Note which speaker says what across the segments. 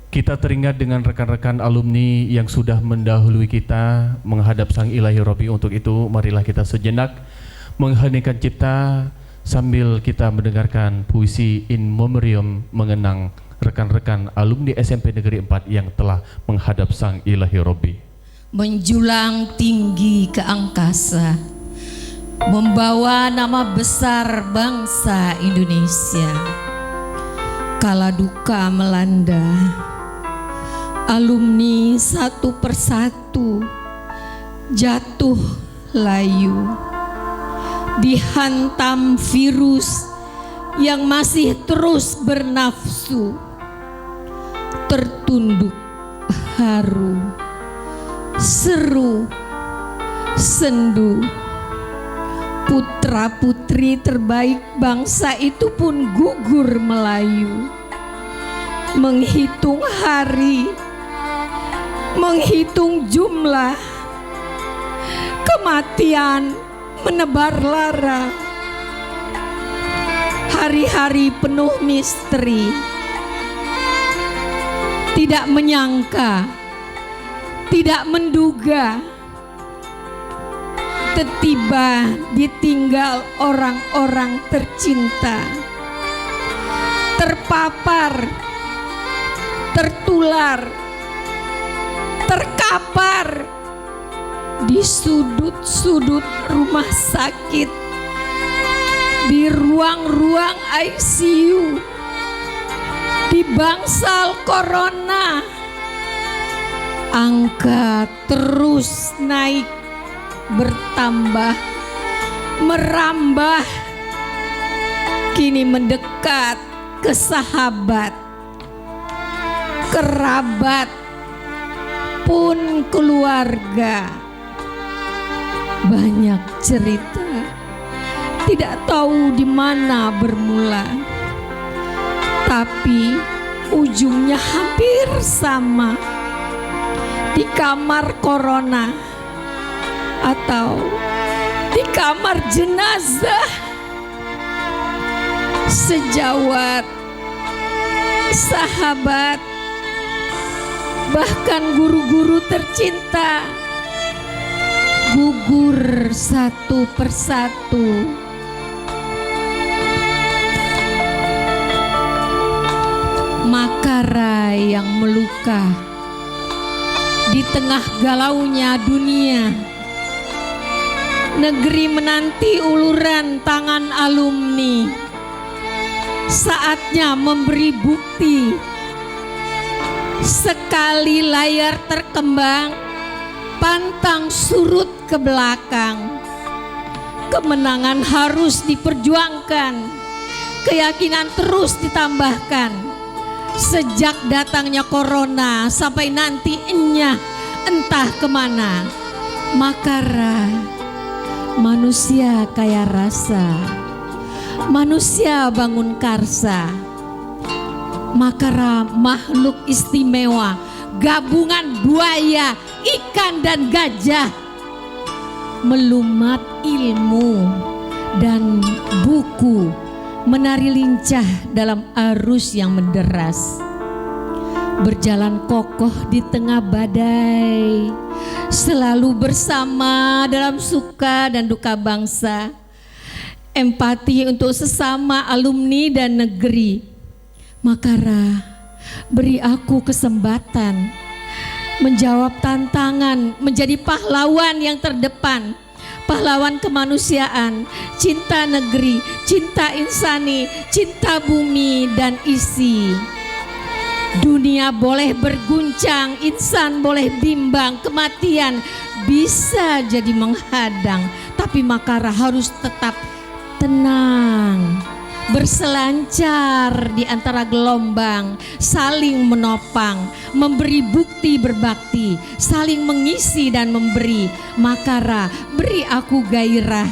Speaker 1: Kita teringat dengan rekan-rekan alumni yang sudah mendahului kita menghadap Sang Ilahi Robbi. Untuk itu, marilah kita sejenak mengheningkan cipta sambil kita mendengarkan puisi In Memoriam mengenang rekan-rekan alumni SMP Negeri 4 yang telah menghadap Sang Ilahi Robbi.
Speaker 2: Menjulang tinggi ke angkasa, membawa nama besar bangsa Indonesia. Kala duka melanda, alumni satu persatu jatuh layu, dihantam virus yang masih terus bernafsu, tertunduk haru, seru, sendu. Putra-putri terbaik bangsa itu pun gugur melayu, menghitung hari, menghitung jumlah, kematian menebar lara. Hari-hari penuh misteri, tidak menyangka, tidak menduga, tiba ditinggal orang-orang tercinta, terpapar, tertular, terkapar di sudut-sudut rumah sakit, di ruang-ruang ICU, di bangsal corona. Angka terus naik, bertambah, merambah, kini mendekat ke sahabat, kerabat, pun keluarga. Banyak cerita, tidak tahu di mana bermula, tapi ujungnya hampir sama, di kamar corona atau di kamar jenazah. Sejawat, sahabat, bahkan guru-guru tercinta gugur satu persatu. Makara yang meluka di tengah galaunya dunia. Negeri menanti uluran tangan alumni. Saatnya memberi bukti. Sekali layar terkembang, pantang surut ke belakang. Kemenangan harus diperjuangkan, keyakinan terus ditambahkan. Sejak datangnya corona sampai nanti entah kemana. Makara manusia kaya rasa, manusia bangun karsa. Makara makhluk istimewa, gabungan buaya, ikan dan gajah, melumat ilmu dan buku, menari lincah dalam arus yang menderas. Berjalan kokoh di tengah badai, selalu bersama dalam suka dan duka bangsa. Empati untuk sesama alumni dan negeri. Makara, beri aku kesempatan menjawab tantangan, menjadi pahlawan yang terdepan. Pahlawan kemanusiaan, cinta negeri, cinta insani, cinta bumi dan isi. Dunia boleh berguncang, insan boleh bimbang, kematian bisa jadi menghadang, tapi Makara harus tetap tenang, berselancar di antara gelombang, saling menopang, memberi bukti berbakti, saling mengisi dan memberi. Makara, beri aku gairah,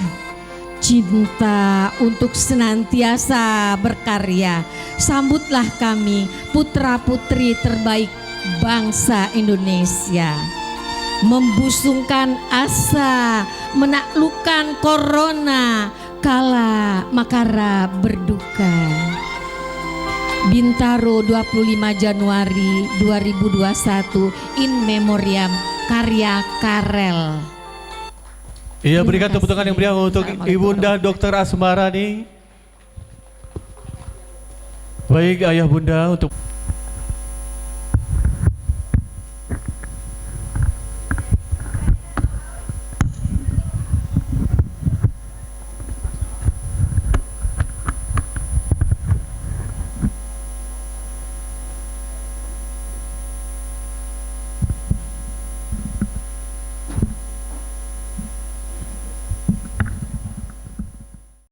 Speaker 2: cinta untuk senantiasa berkarya. Sambutlah kami, putra-putri terbaik bangsa Indonesia. Membusungkan asa, menaklukkan corona, kala Makara berduka. Bintaro 25 Januari 2021 in memoriam karya Karel.
Speaker 1: Iya, berikan
Speaker 2: Terima
Speaker 1: tepuk tangan
Speaker 2: kasih.
Speaker 1: yang meriah untuk
Speaker 2: Assalamualaikum
Speaker 1: Ibunda Dr. Asmarani. Baik ayah bunda, untuk